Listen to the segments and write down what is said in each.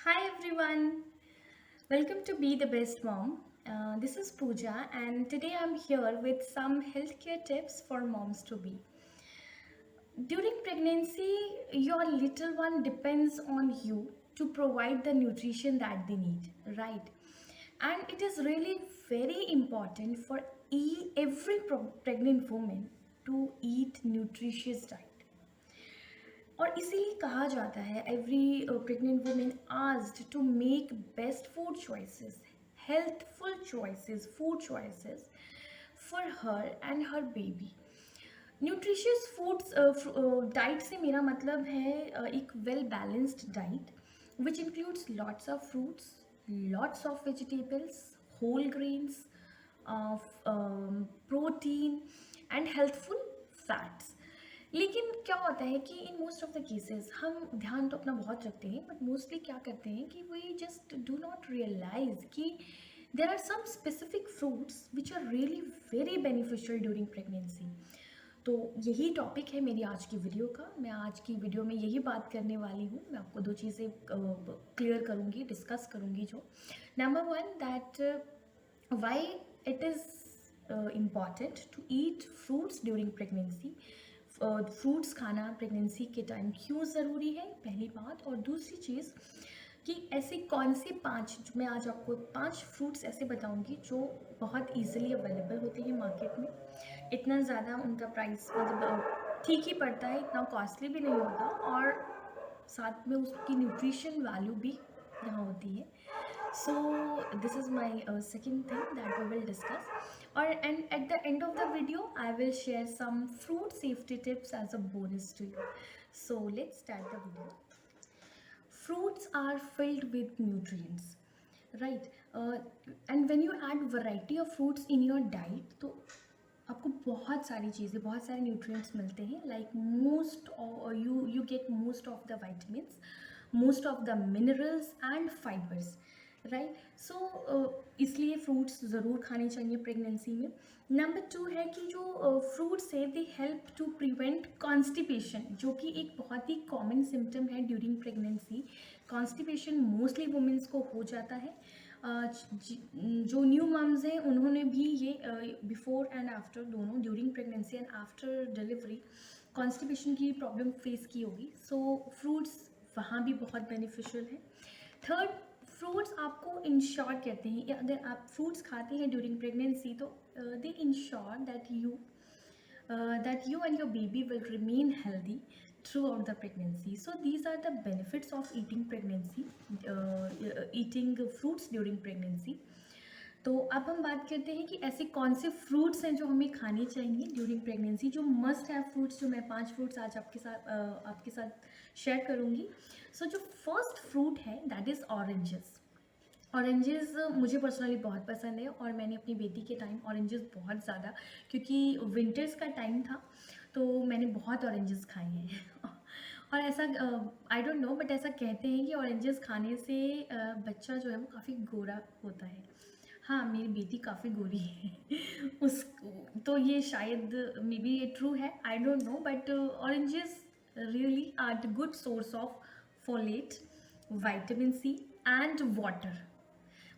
Hi everyone, welcome to Be the Best Mom. This is Pooja, and today I'm here with some healthcare tips for moms to be. During pregnancy, your little one depends on you to provide the nutrition that they need, right? And it is really very important for every pregnant woman to eat nutritious diet. और इसीलिए कहा जाता है every pregnant women asked to make best food choices healthful choices food choices for her and her baby nutritious foods diet से मेरा मतलब है एक well balanced diet which includes lots of fruits lots of vegetables whole grains protein and healthful fats. लेकिन क्या होता है कि in most of the cases हम ध्यान तो अपना बहुत रखते हैं बट मोस्टली क्या करते हैं कि we just do not realize कि there are some specific fruits which are really very beneficial during pregnancy. तो यही टॉपिक है मेरी आज की वीडियो का. मैं आज की वीडियो में यही बात करने वाली हूँ. मैं आपको दो चीज़ें क्लियर करूँगी, डिस्कस करूँगी. जो number one, that why it is important to eat fruits during pregnancy. Fruits खाना प्रेगनेंसी के टाइम क्यों ज़रूरी है, पहली बात. और दूसरी चीज़ कि ऐसे कौन से मैं आज आपको 5 फ्रूट्स ऐसे बताऊंगी जो बहुत इजीली अवेलेबल होते हैं मार्केट में. इतना ज़्यादा उनका प्राइस मतलब ठीक ही पड़ता है, इतना कॉस्टली भी नहीं होता, और साथ में उसकी न्यूट्रिशन वैल्यू भी यहाँ होती है. So this is my second thing that we will discuss. And at the end of the video, I will share some fruit safety tips as a bonus to you. So let's start the video. Fruits are filled with nutrients, right? And when you add variety of fruits in your diet, तो आपको बहुत सारी चीज़ें, बहुत सारे nutrients मिलते हैं. Like most you get most of the vitamins, most of the minerals and fibers, right. So इसलिए फ्रूट्स ज़रूर खाने चाहिए प्रेगनेंसी में. नंबर टू है कि जो फ्रूट्स है they help to prevent constipation, जो कि एक बहुत ही कॉमन सिम्टम है during pregnancy. Constipation mostly womens को हो जाता है. जो न्यू मम्स हैं उन्होंने भी ये बिफोर एंड आफ्टर दोनों, during pregnancy and after delivery, constipation की प्रॉब्लम फेस की होगी. सो फ्रूट्स वहाँ भी बहुत बेनिफिशियल है. थर्ड, फ्रूट्स आपको इंश्योर कहते हैं, अगर आप फ्रूट्स खाते हैं ड्यूरिंग प्रेगनेंसी तो दे ensure that you and your baby will remain healthy throughout the pregnancy. So these are the benefits of eating fruits during pregnancy. तो अब हम बात करते हैं कि ऐसे कौन से फ्रूट्स हैं जो हमें खाने चाहिए ड्यूरिंग प्रेगनेंसी, जो मस्ट हैव फ्रूट्स. जो मैं 5 फ्रूट्स आज आपके साथ शेयर करूँगी. सो जो फर्स्ट फ्रूट है दैट इज़ ऑरेंजेस. ऑरेंजेस मुझे पर्सनली बहुत पसंद है और मैंने अपनी बेटी के टाइम ऑरेंजेस बहुत ज़्यादा, क्योंकि विंटर्स का टाइम था तो मैंने बहुत ऑरेंजेस खाए हैं. और ऐसा आई डोंट नो बट ऐसा कहते हैं कि ऑरेंजेस खाने से बच्चा जो है वो काफ़ी गोरा होता है. हाँ, मेरी बेटी काफ़ी गोरी है. उस तो ये शायद मे बी ये ट्रू है, I don't know, but oranges really are good source of folate, vitamin C and water.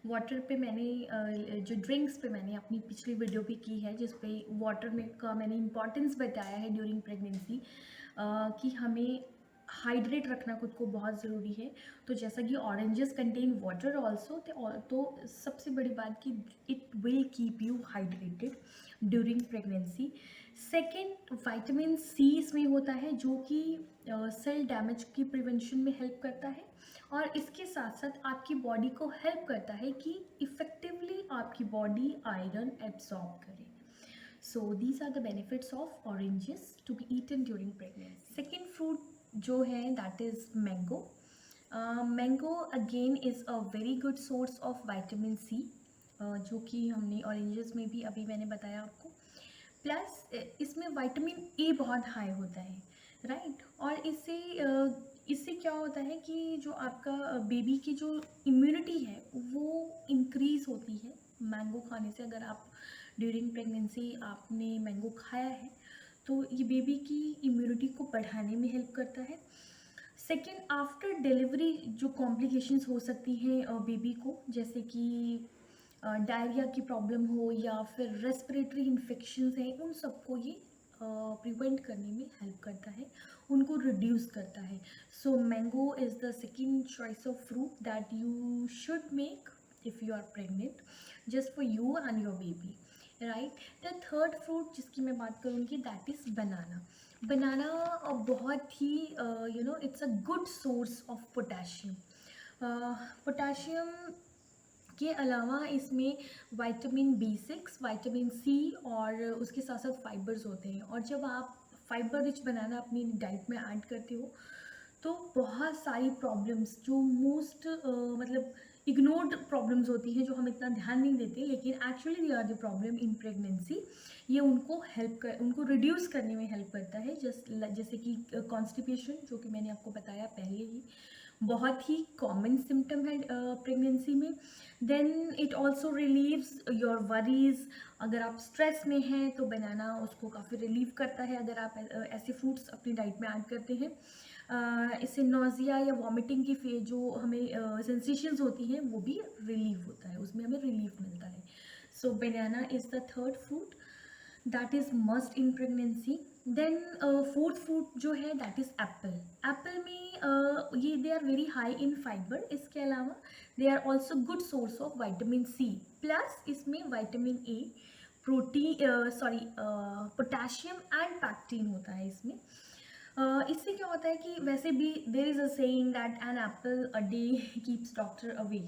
Water पे मैंने जो ड्रिंक्स पे मैंने अपनी पिछली वीडियो भी की है जिस पे वाटर में का मैंने इम्पॉर्टेंस बताया है ड्यूरिंग प्रेगनेंसी, कि हमें हाइड्रेट रखना खुद को बहुत ज़रूरी है. तो जैसा कि ऑरेंजेस कंटेन वाटर ऑल्सो, तो सबसे बड़ी बात कि it will keep you hydrated during pregnancy. Second, vitamin C इसमें होता है जो कि सेल डैमेज की प्रिवेंशन में हेल्प करता है, और इसके साथ साथ आपकी बॉडी को हेल्प करता है कि इफ़ेक्टिवली आपकी बॉडी आयरन एब्जॉर्ब करे. So these are the benefits of oranges to be eaten during pregnancy. Second fruit जो है that is mango. Mango again is a very good source of vitamin C, जो कि हमने oranges में भी अभी मैंने बताया आपको. प्लस इसमें विटामिन ए बहुत हाई होता है, राइट. और इससे क्या होता है कि जो आपका बेबी की जो इम्यूनिटी है वो इंक्रीज़ होती है मैंगो खाने से. अगर आप ड्यूरिंग प्रेगनेंसी आपने मैंगो खाया है तो ये बेबी की इम्यूनिटी को बढ़ाने में हेल्प करता है. सेकेंड, आफ्टर डिलीवरी जो कॉम्प्लिकेशंस हो सकती हैं बेबी को, जैसे कि डायरिया की प्रॉब्लम हो या फिर रेस्पिरेटरी इन्फेक्शंस हैं, उन सबको ये प्रिवेंट करने में हेल्प करता है, उनको रिड्यूस करता है. So mango is the second choice of fruit that you should make if you are pregnant, just for you and your baby, right? The third fruit जिसकी मैं बात करूँगी, that is banana. बनाना बहुत ही it's a good source of potassium. Potassium के अलावा इसमें vitamin B6, vitamin C और उसके साथ साथ फाइबर्स होते हैं. और जब आप फाइबर रिच बनाना अपनी डाइट में ऐड करते हो तो बहुत सारी प्रॉब्लम्स जो मोस्ट मतलब इग्नोर्ड प्रॉब्लम्स होती हैं, जो हम इतना ध्यान नहीं देते, लेकिन actually they are the problem in pregnancy, ये उनको रिड्यूस करने में हेल्प करता है. जैसे कि कॉन्स्टिपेशन, जो कि मैंने आपको बताया पहले ही, बहुत ही कॉमन सिम्टम है प्रेगनेंसी में. Then it also relieves your worries. अगर आप स्ट्रेस में हैं तो बनाना उसको काफ़ी रिलीव करता है, अगर आप ऐसे फ्रूट्स अपनी डाइट में ऐड करते हैं. इससे नोज़िया या वॉमिटिंग की जो हमें सेंसेशंस होती हैं वो भी रिलीव होता है, उसमें हमें रिलीफ मिलता है. So banana is the third fruit that is must in pregnancy. Then fourth fruit जो है दैट इज़ एप्पल. एप्पल में ये they are very high in fiber. इसके अलावा they are also good source of vitamin C, plus इसमें vitamin A, protein potassium and pectin होता है इसमें. इससे क्या होता है कि वैसे भी there is a saying that an apple a day keeps doctor away,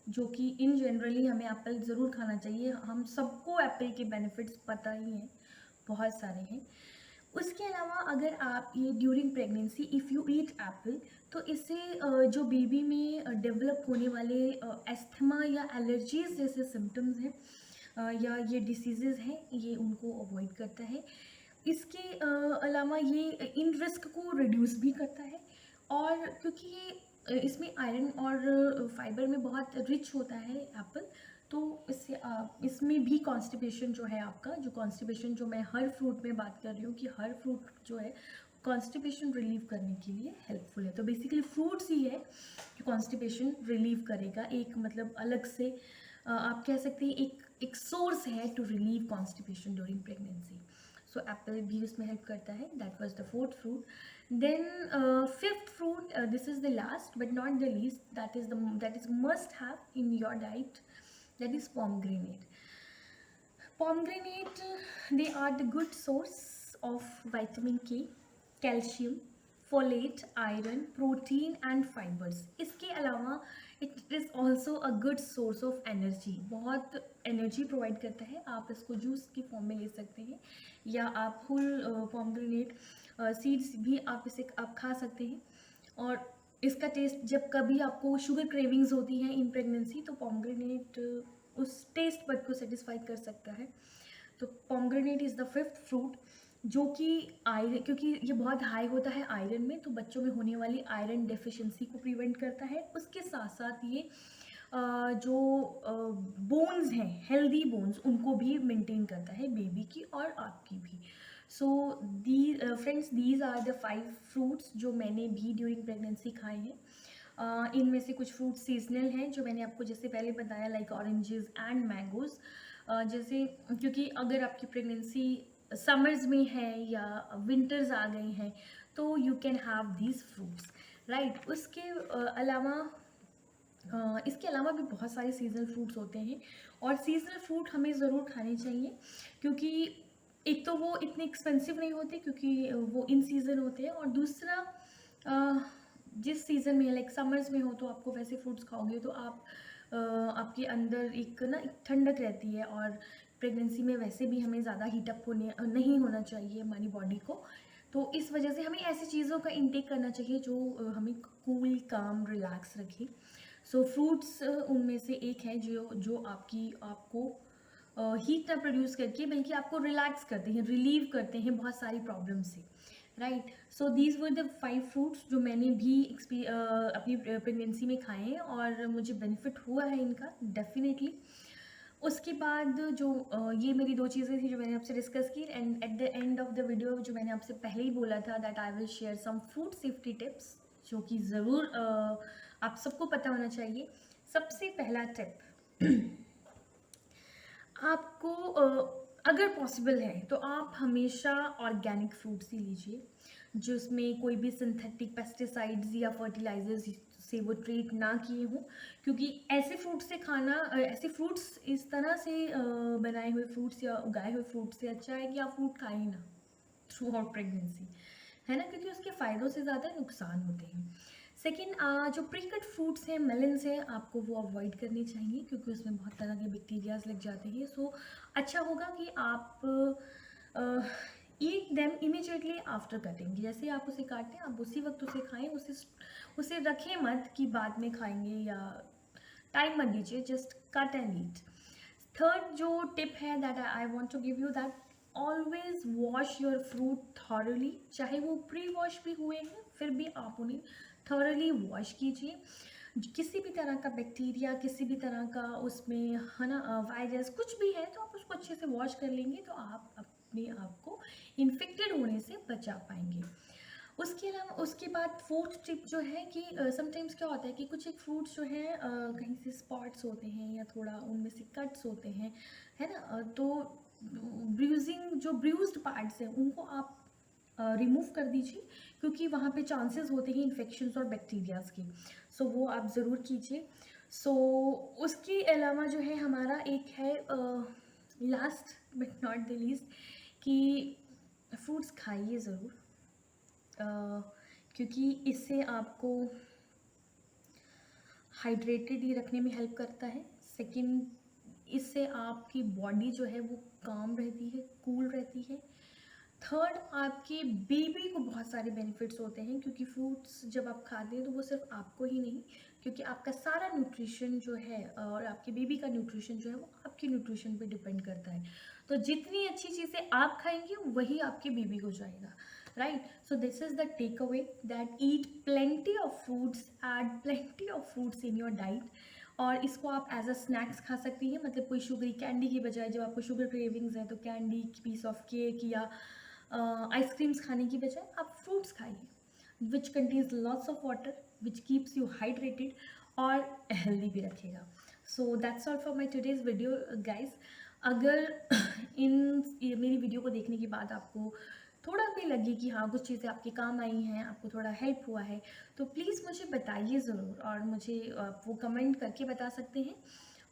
जो कि इन जनरली हमें एप्पल ज़रूर खाना चाहिए. हम सबको एप्पल के बेनिफिट्स पता ही हैं, बहुत सारे हैं. उसके अलावा अगर आप ये during pregnancy if you eat Apple, तो इससे जो बेबी में डेवलप होने वाले एस्थमा या एलर्जीज जैसे सिम्टम्स हैं या ये डिसीज़ेज़ हैं, ये उनको अवॉइड करता है. इसके अलावा ये इन रिस्क को रिड्यूस भी करता है. और क्योंकि ये इसमें आयरन और फाइबर में बहुत रिच होता है एप्पल, तो इससे इसमें भी कॉन्स्टिपेशन जो है आपका, जो कॉन्स्टिपेशन जो मैं हर फ्रूट में बात कर रही हूँ कि हर फ्रूट जो है कॉन्स्टिपेशन रिलीव करने के लिए हेल्पफुल है. तो बेसिकली फ्रूट्स ही है जो कॉन्स्टिपेशन रिलीव करेगा. एक मतलब अलग से आप कह सकते हैं एक सोर्स है to relieve constipation during pregnancy. So apple भी उसमें हेल्प करता है. That was the fourth fruit. Then fifth fruit, this is the last but not the least, that is must have in your diet, that is pomegranate. Pomegranate, they are the good source of vitamin K, calcium, folate, iron, protein and fibers. इसके अलावा it is also a good source of energy. बहुत energy provide करता है. आप इसको juice की form में ले सकते हैं या आप होल पोमग्रेनेट सीड्स भी आप खा सकते हैं. और इसका टेस्ट, जब कभी आपको शुगर क्रेविंग्स होती हैं इन प्रेगनेंसी, तो पोमग्रेनेट उस टेस्ट बड को सेटिस्फाई कर सकता है. तो pomegranate is the fifth fruit, जो कि आयरन, क्योंकि ये बहुत हाई होता है आयरन में, तो बच्चों में होने वाली आयरन डेफिशिएंसी को प्रिवेंट करता है. उसके साथ साथ ये जो बोन्स हैं, हेल्दी बोन्स, उनको भी मेंटेन करता है, बेबी की और आपकी भी. So friends, these are the 5 fruits जो मैंने भी ड्यूरिंग प्रेगनेंसी खाए हैं. इनमें से कुछ फ्रूट सीजनल हैं जो मैंने आपको जैसे पहले बताया, लाइक ऑरेंजेस एंड मैंगोज़. जैसे क्योंकि अगर आपकी प्रेगनेंसी समर्स में है या विंटर्स आ गई हैं, तो you can have these fruits, right. उसके अलावा इसके अलावा भी बहुत सारे सीजनल फ्रूट्स होते हैं, और सीजनल फ्रूट हमें ज़रूर खाने चाहिए, क्योंकि एक तो वो इतने एक्सपेंसिव नहीं होते क्योंकि वो इन सीज़न होते हैं, और दूसरा जिस सीज़न में, लाइक समर्स में हो, तो आपको वैसे फ्रूट्स खाओगे तो आपके अंदर एक ठंडक रहती है. और प्रेगनेंसी में वैसे भी हमें ज़्यादा हीटअप नहीं होना चाहिए हमारी बॉडी को, तो इस वजह से हमें ऐसी चीज़ों का इंटेक करना चाहिए जो हमें कूल, काम, रिलैक्स रखे. सो फ्रूट्स उनमें से एक है जो आपको हीट ना प्रोड्यूस करके, बल्कि आपको रिलैक्स करते हैं, रिलीव करते हैं बहुत सारी प्रॉब्लम से, right. So these were the 5 fruits जो मैंने भी अपनी प्रेगनेंसी में खाए हैं और मुझे बेनिफिट हुआ है इनका डेफिनेटली. उसके बाद जो ये मेरी 2 चीज़ें थी जो मैंने आपसे डिस्कस की. And at the end of the video, जो मैंने आपसे पहले ही बोला था, that I will share some food safety tips. जो कि ज़रूर आप सबको पता होना चाहिए। सबसे पहला टिप, आपको अगर पॉसिबल है तो आप हमेशा ऑर्गेनिक फ्रूट्स ही लीजिए, जिसमें कोई भी सिंथेटिक पेस्टिसाइड्स या फर्टिलाइजर्स से वो ट्रीट ना किए हों, क्योंकि ऐसे फ्रूट्स से खाना ऐसे फ्रूट्स इस तरह से बनाए हुए फ्रूट्स या उगाए हुए फ्रूट्स से अच्छा है कि आप फ्रूट खाएं ही ना थ्रू आउट प्रेगनेंसी, है ना, क्योंकि उसके फ़ायदों से ज़्यादा नुकसान होते हैं। सेकेंड, जो प्री कट फ्रूट्स हैं, मेलन्स हैं, आपको वो अवॉइड करने चाहिए क्योंकि उसमें बहुत तरह के बैक्टीरियाज लग जाते हैं। सो अच्छा होगा कि आप eat them immediately after cutting. जैसे ही आप उसे काटें आप उसी वक्त उसे खाएं, उसे रखें मत कि बाद में खाएंगे या टाइम मत दीजिए, just cut and eat. Third जो टिप है that I want to give you, that always wash your fruit thoroughly. चाहे वो प्री वॉश भी हुए हैं फिर भी आप उन्हें थॉरली वॉश कीजिए। किसी भी तरह का बैक्टीरिया, किसी भी तरह का उसमें, है ना, वायरस कुछ भी है तो आप उसको अच्छे से वॉश कर लेंगे तो आप अपने आप को इन्फेक्टेड होने से बचा पाएंगे। उसके अलावा उसके बाद फोर्थ टिप जो है कि समटाइम्स क्या होता है कि कुछ एक फ्रूट्स जो हैं कहीं से स्पॉट्स होते हैं या थोड़ा उनमें से कट्स होते हैं, है ना, तो ब्रूजिंग, जो ब्रूज्ड पार्ट्स हैं उनको आप रिमूव कर दीजिए, क्योंकि वहाँ पे चांसेस होते हैं इन्फेक्शंस और बैक्टीरियाज के। सो वो आप ज़रूर कीजिए। सो उसके अलावा जो है हमारा एक है last but not the least, कि फ्रूट्स खाइए ज़रूर, क्योंकि इससे आपको हाइड्रेटेड ही रखने में हेल्प करता है। सेकंड, इससे आपकी बॉडी जो है वो काम रहती है, कूल रहती है। थर्ड, आपके बेबी को बहुत सारे बेनिफिट्स होते हैं, क्योंकि फ्रूट्स जब आप खाते हैं तो वो सिर्फ आपको ही नहीं, क्योंकि आपका सारा न्यूट्रिशन जो है और आपके बेबी का न्यूट्रिशन जो है वो आपके न्यूट्रिशन पे डिपेंड करता है। तो जितनी अच्छी चीज़ें आप खाएंगे वही आपके बेबी को जाएगा, right. So this is the take away, that eat plenty of fruits, add plenty of fruits in your diet. और इसको आप एज अ स्नैक्स खा सकती हैं, मतलब कोई शुगरी कैंडी की बजाय, जब आपको शुगर क्रेविंग्स है तो कैंडी, पीस ऑफ केक या आइसक्रीम्स खाने की बजाय आप फ्रूट्स खाइए, which contains lots of water, which keeps you hydrated और हेल्दी भी रखेगा। So that's all for my today's video guys. अगर ये मेरी वीडियो को देखने के बाद आपको थोड़ा भी लगे कि हाँ कुछ चीज़ें आपके काम आई हैं, आपको थोड़ा हेल्प हुआ है, तो प्लीज़ मुझे बताइए ज़रूर, और मुझे आप वो कमेंट करके बता सकते हैं।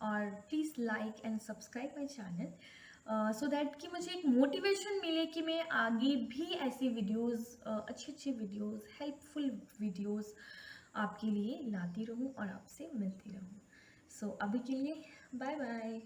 और please like and subscribe my channel, so that कि मुझे एक मोटिवेशन मिले कि मैं आगे भी ऐसी वीडियोस, अच्छे अच्छे वीडियोस, हेल्पफुल वीडियोस आपके लिए लाती रहूं और आपसे मिलती रहूं। सो अभी के लिए बाय बाय।